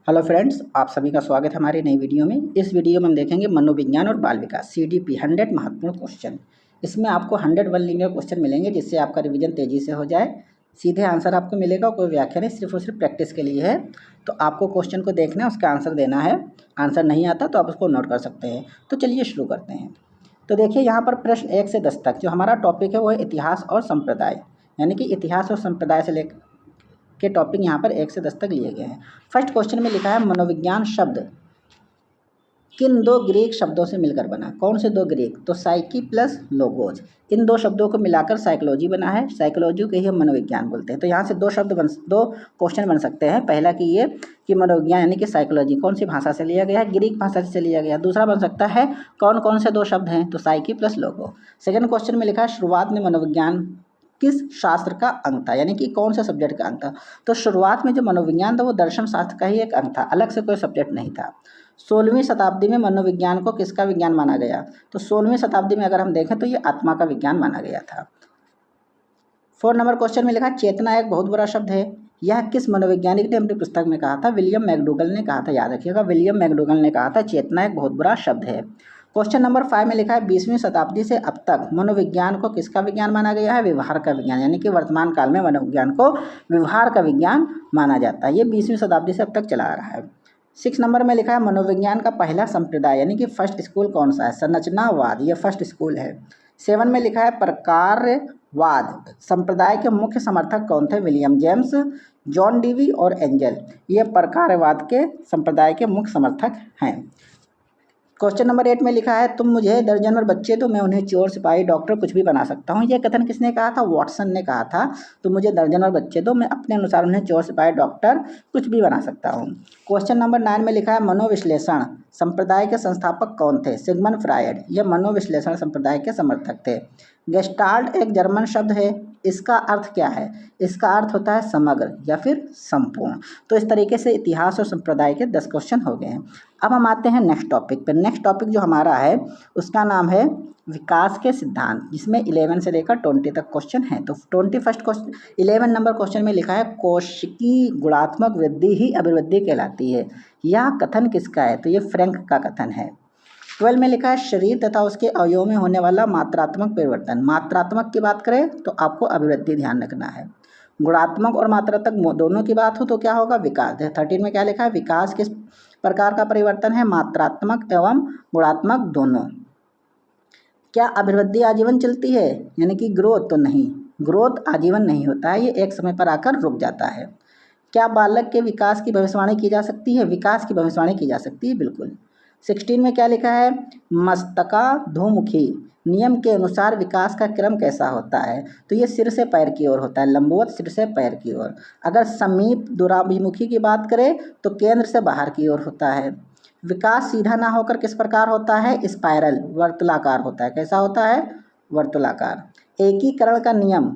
Hello friends, आप सभी का स्वागत है हमारी नई वीडियो में। इस वीडियो में हम देखेंगे मनोविज्ञान और बाल विकास CDP 100 महत्वपूर्ण क्वेश्चन। इसमें आपको 100 वन लीनियर क्वेश्चन मिलेंगे जिससे आपका रिवीजन तेजी से हो जाए। सीधे आंसर आपको मिलेगा, कोई व्याख्या नहीं, सिर्फ और सिर्फ प्रैक्टिस के लिए है। तो आपको क्वेश्चन को देखना है, उसका आंसर देना है। आंसर नहीं आता तो आप उसको नोट कर सकते हैं। तो चलिए शुरू करते हैं। तो देखिए यहाँ पर प्रश्न 1 से 10 तक जो हमारा टॉपिक है वो है इतिहास और संप्रदाय, यानी कि इतिहास और संप्रदाय से लेकर के टॉपिक यहाँ पर 1 से 10 तक लिए गए हैं। फर्स्ट क्वेश्चन में लिखा है मनोविज्ञान शब्द किन दो ग्रीक शब्दों से मिलकर बना। कौन से दो ग्रीक? तो साइकी प्लस लोगोज, इन दो शब्दों को मिलाकर साइकोलॉजी बना है। साइकोलॉजी को ही हम मनोविज्ञान बोलते हैं। तो यहाँ से दो क्वेश्चन बन सकते हैं। पहला कि ये कि मनोविज्ञान यानी कि साइकोलॉजी कौन सी भाषा से लिया गया है? ग्रीक भाषा से लिया गया। दूसरा बन सकता है कौन कौन से दो शब्द हैं? तो साइकी प्लस लोगो। सेकेंड क्वेश्चन में लिखा है शुरुआत में मनोविज्ञान किस शास्त्र का अंग था, यानी कि कौन से सब्जेक्ट का अंग था? तो शुरुआत में जो मनोविज्ञान था वो दर्शन शास्त्र का ही एक अंग था, अलग से कोई सब्जेक्ट नहीं था। 16वीं शताब्दी में मनोविज्ञान को किसका विज्ञान माना गया? तो 16वीं शताब्दी में अगर हम देखें तो ये आत्मा का विज्ञान माना गया था। 4 नंबर क्वेश्चन में लिखा चेतना एक बहुत बड़ा शब्द है। यह किस मनोवैज्ञानिक ने अपनी पुस्तक में कहा था? विलियम मैकडूगल ने कहा था। याद रखिएगा, विलियम मैकडूगल ने कहा था चेतना एक बहुत बड़ा शब्द है। क्वेश्चन नंबर 5 में लिखा है 20वीं शताब्दी से अब तक मनोविज्ञान को किसका विज्ञान माना गया है? व्यवहार का विज्ञान, यानी कि वर्तमान काल में मनोविज्ञान को व्यवहार का विज्ञान माना जाता है। ये 20वीं शताब्दी से अब तक चला आ रहा है। 6 नंबर में लिखा है मनोविज्ञान का पहला संप्रदाय यानी कि फर्स्ट स्कूल कौन सा है? संरचनावाद, ये फर्स्ट स्कूल है। 7 में लिखा है प्रकारवाद संप्रदाय के मुख्य समर्थक कौन थे? विलियम जेम्स, जॉन डीवी और एंजल, ये प्रकारवाद के संप्रदाय के मुख्य समर्थक हैं। क्वेश्चन नंबर 8 में लिखा है तुम मुझे दर्जन भर बच्चे दो, मैं उन्हें चोर सिपाही डॉक्टर कुछ भी बना सकता हूँ। यह कथन किसने कहा था? वॉटसन ने कहा था। तुम मुझे दर्जन भर बच्चे दो, मैं अपने अनुसार उन्हें चोर सिपाही डॉक्टर कुछ भी बना सकता हूँ। क्वेश्चन नंबर 9 में लिखा है मनोविश्लेषण संप्रदाय के संस्थापक कौन थे? सिगमंड फ्रायड, यह मनोविश्लेषण संप्रदाय के समर्थक थे। गेस्टाल्ट एक जर्मन शब्द है, इसका अर्थ क्या है? इसका अर्थ होता है समग्र या फिर संपूर्ण। तो इस तरीके से इतिहास और संप्रदाय के 10 क्वेश्चन हो गए हैं। अब हम आते हैं नेक्स्ट टॉपिक पर। नेक्स्ट टॉपिक जो हमारा है उसका नाम है विकास के सिद्धांत, जिसमें 11 से लेकर 20 तक क्वेश्चन है। तो 21st क्वेश्चन 11 नंबर क्वेश्चन में लिखा है कोशिकी गुणात्मक वृद्धि ही अभिवृद्धि कहलाती है। यह कथन किसका है? तो ये फ्रैंक का कथन है। 12 में लिखा है शरीर तथा उसके अवयवों में होने वाला मात्रात्मक परिवर्तन। मात्रात्मक की बात करें तो आपको अभिवृद्धि ध्यान रखना है। गुणात्मक और मात्रात्मक दोनों की बात हो तो क्या होगा? विकास। 13 में क्या लिखा है? विकास किस प्रकार का परिवर्तन है? मात्रात्मक एवं गुणात्मक दोनों। क्या अभिवृद्धि आजीवन चलती है, यानी कि ग्रोथ? तो नहीं, ग्रोथ आजीवन नहीं होता है, ये एक समय पर आकर रुक जाता है। क्या बालक के विकास की भविष्यवाणी की जा सकती है? विकास की भविष्यवाणी की जा सकती है, बिल्कुल। 16 में क्या लिखा है? मस्तकाधोमुखी नियम के अनुसार विकास का क्रम कैसा होता है? तो ये सिर से पैर की ओर होता है, लंबवत सिर से पैर की ओर। अगर समीप दूराभिमुखी की बात करें तो केंद्र से बाहर की ओर होता है। विकास सीधा ना होकर किस प्रकार होता है? स्पाइरल, वर्तुलाकार होता है। कैसा होता है? वर्तुलाकार। एकीकरण का नियम,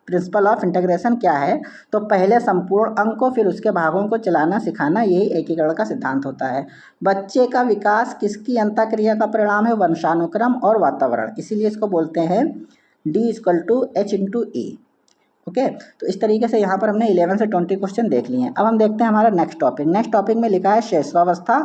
प्रिंसिपल ऑफ इंटीग्रेशन क्या है? तो पहले संपूर्ण अंक को फिर उसके भागों को चलाना सिखाना, यही एकीकरण का सिद्धांत होता है। बच्चे का विकास किसकी अंतःक्रिया का परिणाम है? वंशानुक्रम और वातावरण, इसीलिए इसको बोलते हैं D=H/E। ओके, तो इस तरीके से यहाँ पर हमने 11 से 20 क्वेश्चन देख लिए हैं। अब हम देखते हैं हमारा नेक्स्ट टॉपिक। नेक्स्ट टॉपिक में लिखा है शैशवावस्था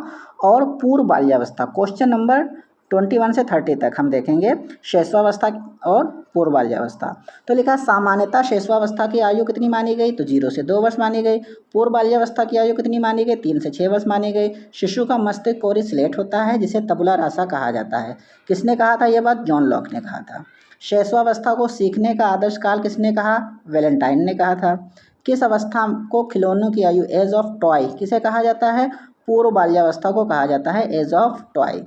और पूर्व बाल्यावस्था। क्वेश्चन नंबर 21 से 30 तक हम देखेंगे शैशवावस्था और पूर्व बाल्यावस्था। तो लिखा सामान्यतः शैशवावस्था की आयु कितनी मानी गई? तो 0 से 2 वर्ष मानी गई। पूर्व बाल्यावस्था की आयु कितनी मानी गई? 3 से 6 वर्ष मानी गई। शिशु का मस्तिष्क कोरी स्लेट होता है जिसे तबुला रासा कहा जाता है। किसने कहा था यह बात? जॉन लॉक ने कहा था। शैशवावस्था को सीखने का आदर्श काल किसने कहा? वैलेंटाइन ने कहा था। किस अवस्था को खिलौनों की आयु, एज ऑफ टॉय, किसे कहा जाता है? पूर्व बाल्यावस्था को कहा जाता है एज ऑफ टॉय।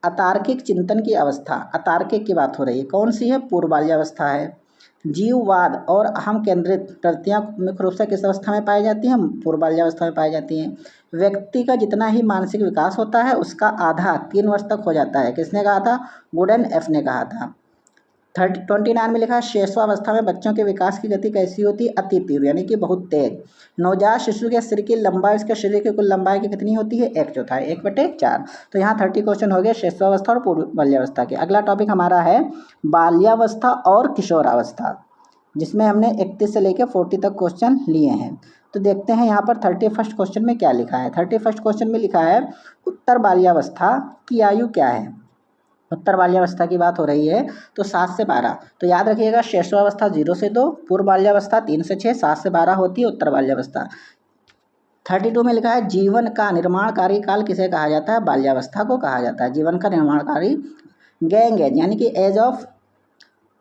अतार्किक चिंतन की अवस्था, अतार्किक की बात हो रही है, कौन सी है? पूर्व बाल्यावस्था है। जीववाद और अहम केंद्रित प्रवृत्तियाँ मुख्य रूप से किस अवस्था में पाई जाती हैं? पूर्व बाल्यावस्था में पाई जाती हैं। व्यक्ति का जितना ही मानसिक विकास होता है उसका आधा 3 वर्ष तक हो जाता है। किसने कहा था? वुडन एफ ने कहा था। 29 में लिखा है शैशवावस्था में बच्चों के विकास की गति कैसी होती है? अति तीव्र, यानी कि बहुत तेज। नवजात शिशु के सिर की लंबाई उसके शरीर की कुल लंबाई की कितनी होती है? 1/4, 1/4। तो यहाँ 30 क्वेश्चन हो गए शैशवावस्था और पूर्व बाल्यावस्था के। अगला टॉपिक हमारा है बाल्यावस्था और किशोरावस्था, जिसमें हमने 31 से लेकर 40 तक क्वेश्चन लिए हैं। तो देखते हैं यहाँ पर 31 क्वेश्चन में क्या लिखा है। 31 क्वेश्चन में लिखा है उत्तर बाल्यावस्था की आयु क्या है। उत्तर बाल्यावस्था की बात हो रही है तो 7 से 12। तो याद रखिएगा श्रेष्ठावस्था 0 से 2, पूर्व बाल्यावस्था 3 से 6, 7 से 12 होती है उत्तर बाल्यावस्था। 32 में लिखा है जीवन का निर्माणकारी काल किसे कहा जाता है। बाल्यावस्था को कहा जाता है। जीवन का निर्माणकारी गैंग एज यानी कि एज ऑफ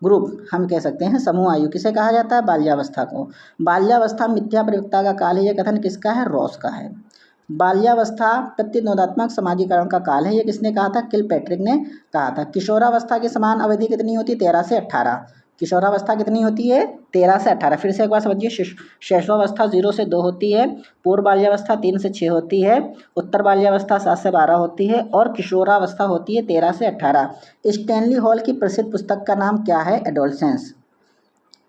ग्रुप हम कह सकते हैं, समूह आयु किसे कहा जाता है। बाल्यावस्था को। बाल्यावस्था मिथ्या प्रयुक्ता का काल है, यह कथन किसका है। रॉस का है। बाल्यावस्था प्रतिनियोदात्मक समाजीकरण का काल है, ये किसने कहा था। किलपैट्रिक ने कहा था। किशोरावस्था की समान अवधि कितनी होती है। 13 से 18। किशोरावस्था कितनी होती है। 13 से 18। फिर से एक बार समझिए, शैशवावस्था 0 से 2 होती है, पूर्व बाल्यावस्था 3 से 6 होती है, उत्तर बाल्यावस्था 7 से 12 होती है और किशोरावस्था होती है 13 से 18। स्टैनली हॉल की प्रसिद्ध पुस्तक का नाम क्या है। एडोलसेंस।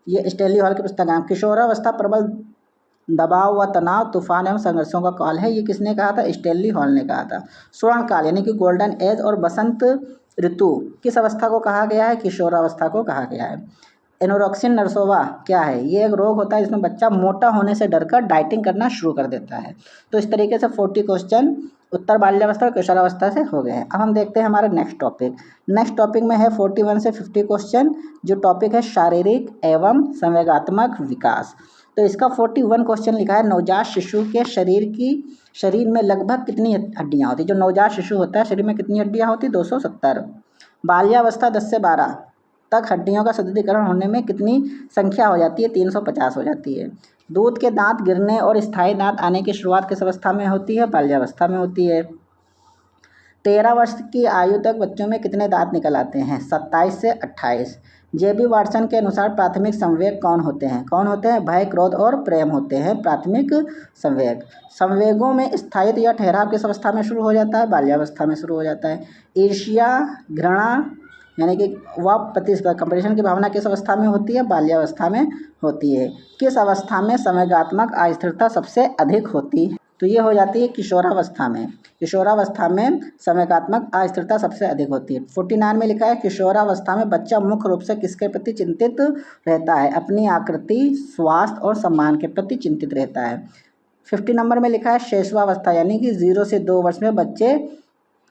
ये स्टैनली हॉल की पुस्तक का नाम। किशोरावस्था प्रबल दबाव व तनाव, तूफान एवं संघर्षों का काल है, ये किसने कहा था। स्टैनली हॉल ने कहा था। स्वर्ण काल यानी कि गोल्डन एज और बसंत ऋतु किस अवस्था को कहा गया है। किशोरावस्था को कहा गया है। एनोरेक्सिया नर्सोवा क्या है। ये एक रोग होता है जिसमें बच्चा मोटा होने से डरकर डाइटिंग करना शुरू कर देता है। तो इस तरीके से 40 क्वेश्चन उत्तर बाल्यावस्था और किशोरावस्था से हो गए हैं। अब हम देखते हैं हमारे नेक्स्ट टॉपिक। नेक्स्ट टॉपिक में है 41 से 50 क्वेश्चन, जो टॉपिक है शारीरिक एवं संवेगात्मक विकास। तो इसका 41 क्वेश्चन लिखा है नवजात शिशु के शरीर में लगभग कितनी हड्डियां होती। जो नवजात शिशु होता है शरीर में कितनी हड्डियां होती। 270। बाल्यावस्था 10 से 12 तक हड्डियों का सुदृढ़ीकरण होने में कितनी संख्या हो जाती है। 350 हो जाती है। दूध के दांत गिरने और स्थायी दांत आने की शुरुआत किस अवस्था में होती है। बाल्यावस्था में होती है। 13 वर्ष की आयु तक बच्चों में कितने दांत निकल आते हैं। 27 से 28। जेबी वाटसन के अनुसार प्राथमिक संवेग कौन होते हैं। कौन होते हैं। भय, क्रोध और प्रेम होते हैं प्राथमिक संवेग। संवेगों में स्थायित्व या ठहराव किस अवस्था में शुरू हो जाता है। बाल्यावस्था में शुरू हो जाता है। ईर्ष्या, घृणा यानी कि वह प्रतिस्पर्धा कंपटीशन की भावना किस अवस्था में होती है। बाल्यावस्था में होती है। किस अवस्था में संवेगात्मक अस्थिरता सबसे अधिक होती है। तो ये हो जाती है किशोरावस्था में। किशोरावस्था में संवेगात्मक अस्थिरता सबसे अधिक होती है। 49 में लिखा है किशोरावस्था में बच्चा मुख्य रूप से किसके प्रति चिंतित रहता है। अपनी आकृति, स्वास्थ्य और सम्मान के प्रति चिंतित रहता है। 50 नंबर में लिखा है शैशवावस्था यानी कि 0 से 2 वर्ष में बच्चे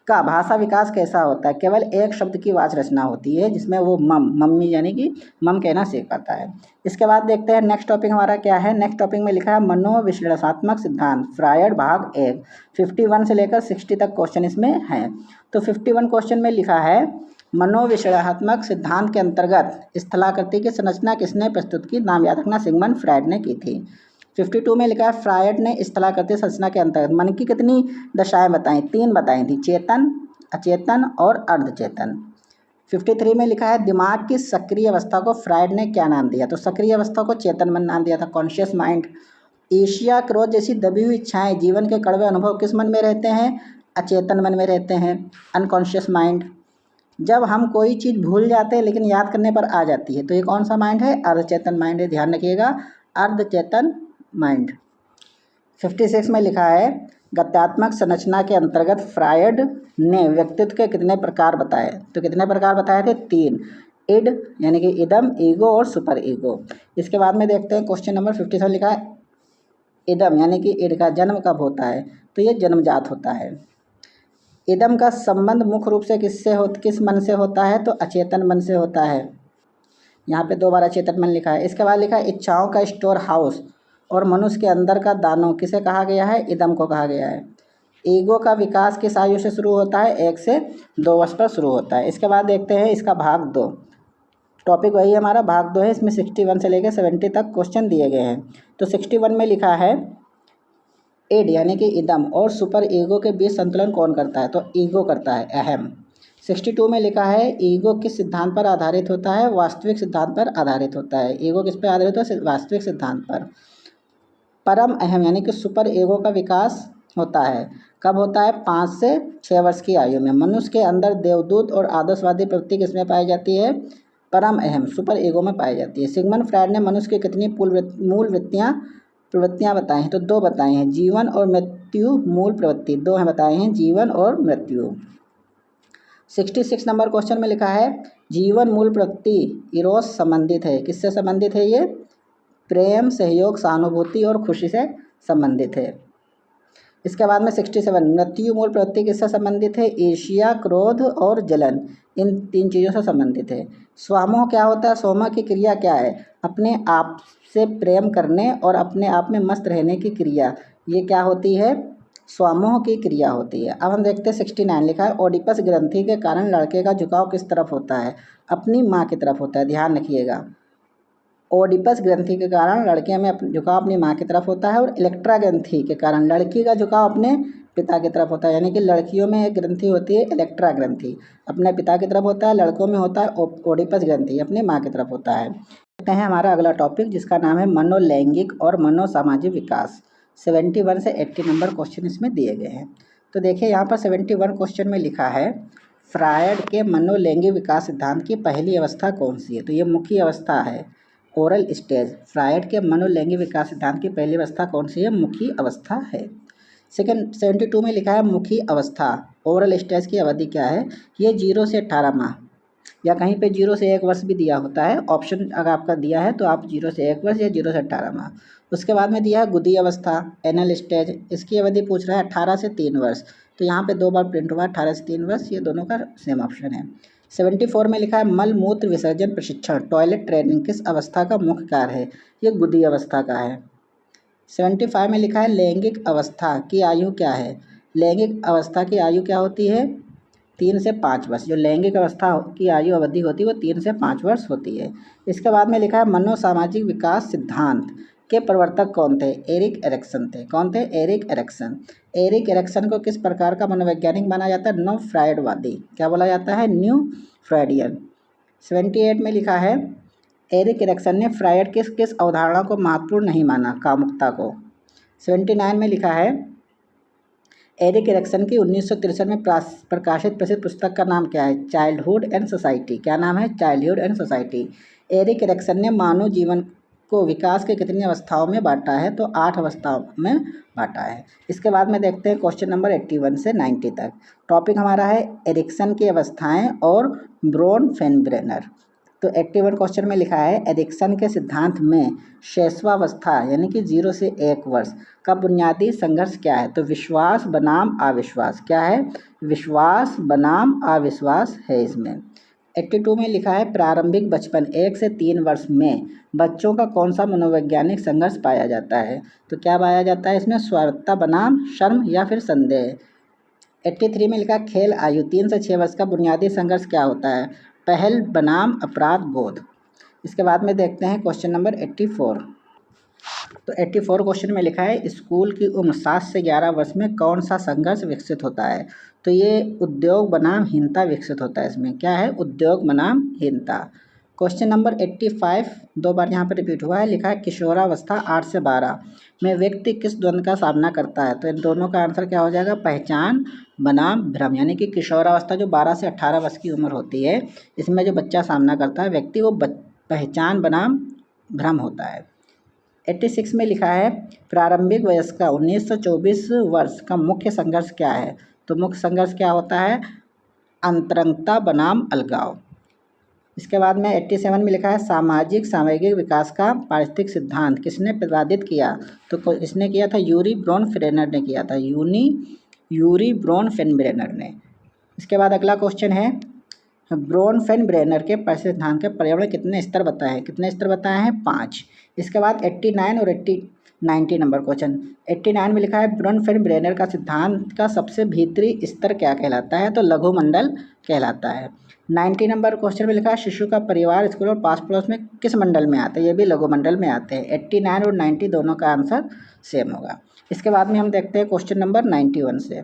का भाषा विकास कैसा होता है। केवल एक शब्द की वाच रचना होती है जिसमें वो मम्मी यानी कि मम कहना सीख पाता है। इसके बाद देखते हैं नेक्स्ट टॉपिक हमारा क्या है। नेक्स्ट टॉपिक में लिखा है मनोविश्लेषणात्मक सिद्धांत, फ्रायड भाग 1। 51 से लेकर 60 तक क्वेश्चन इसमें है। तो 51 क्वेश्चन में लिखा है मनोविश्लेषणात्मक सिद्धांत के अंतर्गत स्थलाकृति की संरचना किसने प्रस्तुत की। नाम याद रखना, सिगमंड फ्रायड ने की थी। 52 में लिखा है फ्रायड ने स्थलाकृति संरचना के अंतर्गत मन की कितनी दशाएं बताई। 3 बताई थी, चेतन, अचेतन और अर्धचेतन। 53 में लिखा है दिमाग की सक्रिय अवस्था को फ्रायड ने क्या नाम दिया। तो सक्रिय अवस्था को चेतन मन नाम दिया था, कॉन्शियस माइंड। ईर्ष्या, क्रोध जैसी दबी हुई इच्छाएं, जीवन के कड़वे अनुभव किस मन में रहते हैं। अचेतन मन में रहते हैं, अनकॉन्शियस माइंड। जब हम कोई चीज़ भूल जाते हैं लेकिन याद करने पर आ जाती है तो ये कौन सा माइंड है। अर्धचेतन माइंड है, ध्यान रखिएगा, अर्धचेतन माइंड। 56 में लिखा है गत्यात्मक संरचना के अंतर्गत फ्रायड ने व्यक्तित्व के कितने प्रकार बताए। तो कितने प्रकार बताए थे। 3। इड यानी कि इदम, ईगो और सुपर ईगो। इसके बाद में देखते हैं क्वेश्चन नंबर 57 लिखा है इदम यानी कि इड का जन्म कब होता है। तो ये जन्मजात होता है। इदम का संबंध मुख्य रूप से किस मन से होता है। तो अचेतन मन से होता है। यहाँ पे 2 बार अचेतन मन लिखा है। इसके बाद लिखा है इच्छाओं का स्टोर हाउस और मनुष्य के अंदर का दानव किसे कहा गया है। इदम को कहा गया है। ईगो का विकास किस आयु से शुरू होता है। 1 से 2 वर्ष पर शुरू होता है। इसके बाद देखते हैं इसका भाग 2। टॉपिक वही हमारा भाग 2 है। इसमें 61 से लेकर 70 तक क्वेश्चन दिए गए हैं। तो 61 में लिखा है इड यानी कि इदम और सुपर ईगो के बीच संतुलन कौन करता है। तो ईगो करता है, अहम। 62 में लिखा है ईगो किस सिद्धांत पर आधारित होता है। वास्तविक सिद्धांत पर आधारित होता है। ईगो किस पर आधारित होता है। वास्तविक सिद्धांत पर। परम अहम यानी कि सुपर ईगो का विकास होता है कब होता है। 5 से 6 वर्ष की आयु में। मनुष्य के अंदर देवदूत और आदर्शवादी प्रवृत्ति किसमें पाई जाती है। परम अहम सुपर ईगो में पाई जाती है। सिगमंड फ्रायड ने मनुष्य की कितनी मूल प्रवृत्तियाँ बताई हैं। तो 2 बताई हैं, जीवन और मृत्यु। मूल प्रवृत्ति 2 हैं बताए हैं, जीवन और मृत्यु। 66 नंबर क्वेश्चन में लिखा है जीवन मूल प्रवृत्ति इरोस संबंधित है। किससे संबंधित है ये। प्रेम, सहयोग, सहानुभूति और खुशी से संबंधित है। इसके बाद में 67 मृत्यु मूल प्रवृत्ति किससे संबंधित है? ईर्ष्या, क्रोध और जलन, इन 3 चीज़ों से संबंधित है। स्वामोह क्या होता है? स्वामोह की क्रिया क्या है? अपने आप से प्रेम करने और अपने आप में मस्त रहने की क्रिया, ये क्या होती है? स्वामोह की क्रिया होती है। अब हम देखते हैं 69 लिखा है ओडिपस ग्रंथि के कारण लड़के का झुकाव किस तरफ होता है? अपनी माँ की तरफ होता है, ध्यान रखिएगा। ओडिपस ग्रंथि के कारण लड़के में झुकाव अपनी माँ की तरफ होता है और इलेक्ट्रा ग्रंथि के कारण लड़की का झुकाव अपने पिता की तरफ होता है। यानी कि लड़कियों में एक ग्रंथि होती है इलेक्ट्रा ग्रंथि, अपने पिता की तरफ होता है। लड़कों में होता है ओडिपस ग्रंथि, अपनी माँ की तरफ होता है। देखते हैं हमारा अगला टॉपिक जिसका नाम है मनोलैंगिक और मनोसामाजिक विकास। 71 से 80 नंबर क्वेश्चन इसमें दिए गए हैं। तो देखिए यहाँ पर 71 क्वेश्चन में लिखा है फ्रायड के मनोलैंगिक विकास सिद्धांत की पहली अवस्था कौन सी है? तो ये मुख्य अवस्था है, ओरल स्टेज। फ्रायड के मनोलैंगिक विकास सिद्धांत की पहली अवस्था कौन सी है? मुखी अवस्था है। सेकंड 72 में लिखा है मुखी अवस्था ओरल स्टेज की अवधि क्या है? ये 0 से 18 माह, या कहीं पे 0 से 1 वर्ष भी दिया होता है। ऑप्शन अगर आपका दिया है तो आप 0 से 1 वर्ष या 0 से 18 माह। उसके बाद में दिया है गुदी अवस्था एनल स्टेज, इसकी अवधि पूछ रहा है 18 से 3 वर्ष। तो यहाँ पे 2 बार प्रिंट हुआ 18 से 3 वर्ष, ये दोनों का सेम ऑप्शन है। 74 में लिखा है मल मूत्र विसर्जन प्रशिक्षण टॉयलेट ट्रेनिंग किस अवस्था का मुख्य कार्य है? ये गुदी अवस्था का है। 75 में लिखा है लैंगिक अवस्था की आयु क्या है? लैंगिक अवस्था की आयु क्या होती है? 3 से 5 वर्ष। जो लैंगिक अवस्था की आयु अवधि होती है वो 3 से 5 वर्ष होती है। इसके बाद में लिखा है मनोसामाजिक विकास सिद्धांत के प्रवर्तक कौन थे? एरिक एरिक्सन थे। कौन थे? Erik Erikson. एरिक एरिक्सन को किस प्रकार का मनोवैज्ञानिक माना जाता है? नो फ्रायडवादी। क्या बोला जाता है? New Freudian. 78 में लिखा है एरिक एरिक्सन ने फ्रायड किस किस अवधारणा को महत्वपूर्ण नहीं माना? कामुकता को। 79 में लिखा है एरिक एरिक्सन की 1963 में प्रकाशित प्रसिद्ध पुस्तक का नाम क्या है? Childhood and society. क्या नाम है? Childhood and society. Erik Erikson ने मानव जीवन को विकास के कितनी अवस्थाओं में बांटा है? तो 8 अवस्थाओं में बांटा है। इसके बाद में देखते हैं क्वेश्चन नंबर 81 से 90 तक। टॉपिक हमारा है एरिक्सन की अवस्थाएं और ब्रोनफेनब्रेनर। तो 81 क्वेश्चन में लिखा है एरिक्सन के सिद्धांत में शैशवावस्था यानी कि 0 से 1 वर्ष का बुनियादी संघर्ष क्या है? तो विश्वास बनाम अविश्वास। क्या है? विश्वास बनाम अविश्वास है इसमें। 82 में लिखा है प्रारंभिक बचपन 1 से 3 वर्ष में बच्चों का कौन सा मनोवैज्ञानिक संघर्ष पाया जाता है? तो क्या पाया जाता है इसमें? स्वायत्तता बनाम शर्म या फिर संदेह। 83 में लिखा खेल आयु 3 से 6 वर्ष का बुनियादी संघर्ष क्या होता है? पहल बनाम अपराध बोध। इसके बाद में देखते हैं क्वेश्चन नंबर 84। तो 84 क्वेश्चन में लिखा है स्कूल की उम्र 7 से 11 वर्ष में कौन सा संघर्ष विकसित होता है? तो ये उद्योग बनाम हीनता विकसित होता है। इसमें क्या है? उद्योग बनाम हीनता। क्वेश्चन नंबर 85 2 बार यहाँ पर रिपीट हुआ है। लिखा है किशोरावस्था 8 से 12 में व्यक्ति किस द्वंद्व का सामना करता है? तो इन दोनों का आंसर क्या हो जाएगा? पहचान बनाम भ्रम। यानी कि किशोरावस्था जो 12 से 18 वर्ष की उम्र होती है, इसमें जो बच्चा सामना करता है व्यक्ति, वो पहचान बनाम भ्रम होता है। 86 में लिखा है प्रारंभिक वयस्का 19 से 24 वर्ष का मुख्य संघर्ष क्या है? तो मुख्य संघर्ष क्या होता है? अंतरंगता बनाम अलगाव। इसके बाद में 87 में लिखा है सामाजिक सामयिक विकास का पारिस्थितिक सिद्धांत किसने प्रतिपादित किया? तो इसने किया था यूरी ब्रोनफेनेब्रेनर ने किया था। यूरी ब्रोनफेनेब्रेनर ने। इसके बाद अगला क्वेश्चन है ब्रोनफेनेब्रेनर के पारिस्थितिक सिद्धांत के पर्यावरण कितने स्तर बताए हैं? कितने स्तर बताए हैं? 5। इसके बाद 89 और 90 नंबर क्वेश्चन। 89 में लिखा है ब्रोनफेनेब्रेनर का सिद्धांत का सबसे भीतरी स्तर क्या कहलाता है? तो लघुमंडल कहलाता है। 90 नंबर क्वेश्चन में लिखा है शिशु का परिवार स्कूल और पास पड़ोस में किस मंडल में आता है? ये भी लघुमंडल में आते हैं। 89 और 90 दोनों का आंसर सेम होगा। इसके बाद में हम देखते हैं क्वेश्चन नंबर 91 से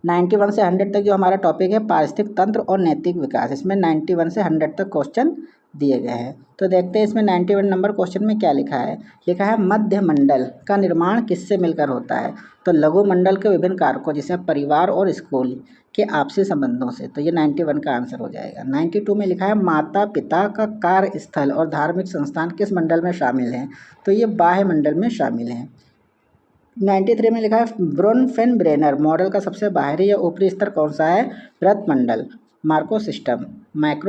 100 तक जो हमारा टॉपिक है पारिस्थितिक तंत्र और नैतिक विकास। इसमें 91 से 100 तक क्वेश्चन दिए गए हैं। तो देखते हैं इसमें 91 नंबर क्वेश्चन में क्या लिखा है। लिखा है मध्य मंडल का निर्माण किससे मिलकर होता है? तो लघु मंडल के विभिन्न कारकों जैसे परिवार और स्कूल के आपसी संबंधों से। तो ये 91 का आंसर हो जाएगा। 92 में लिखा है माता पिता का कार्यस्थल और धार्मिक संस्थान किस मंडल में शामिल हैं? तो ये बाह्य मंडल में शामिल हैं। 93 में लिखा है ब्रोनफेनेब्रेनर मॉडल का सबसे बाहरी या ऊपरी स्तर कौन सा है? वृत्त मंडल, माइक्रो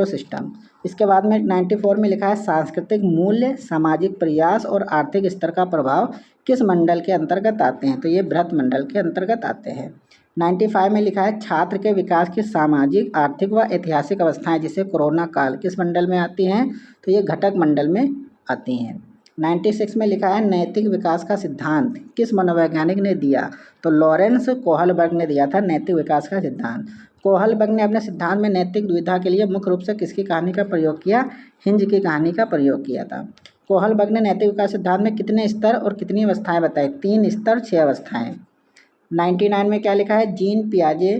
सिस्टम। इसके बाद में 94 में लिखा है सांस्कृतिक मूल्य, सामाजिक प्रयास और आर्थिक स्तर का प्रभाव किस मंडल के अंतर्गत आते हैं, तो ये बृहत मंडल के अंतर्गत आते हैं। 95 में लिखा है छात्र के विकास की सामाजिक, आर्थिक व ऐतिहासिक अवस्थाएं जिसे कोरोना काल किस मंडल में आती हैं, तो ये घटक मंडल में आती हैं। 96 में लिखा है नैतिक विकास का सिद्धांत किस मनोवैज्ञानिक ने दिया, तो लॉरेंस कोहलबर्ग ने दिया था नैतिक विकास का सिद्धांत। कोहलबर्ग ने अपने सिद्धांत में नैतिक दुविधा के लिए मुख्य रूप से किसकी कहानी का प्रयोग किया, हिंज की कहानी का प्रयोग किया था। कोहलबर्ग ने नैतिक विकास सिद्धांत में कितने स्तर और कितनी अवस्थाएं बताई, 3 स्तर 6 अवस्थाएं। 99 में क्या लिखा है, जीन पियाजे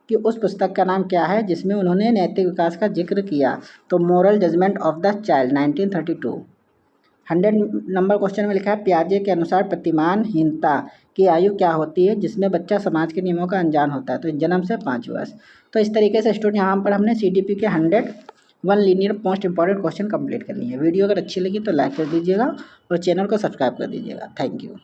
की उस पुस्तक का नाम क्या है जिसमें उन्होंने नैतिक विकास का जिक्र किया, तो moral judgement of the child 1932। 100 number question में लिखा है पियाजे के अनुसार प्रतिमानहीनता की आयु क्या होती है जिसमें बच्चा समाज के नियमों का अनजान होता है, तो जन्म से 5 वर्ष। तो इस तरीके से स्टूडेंट यहाँ पर हमने CDP के 101 linear most important question complete कर लिए हैं। वीडियो अगर अच्छी लगी तो लाइक कर दीजिएगा और चैनल को सब्सक्राइब कर दीजिएगा। Thank you.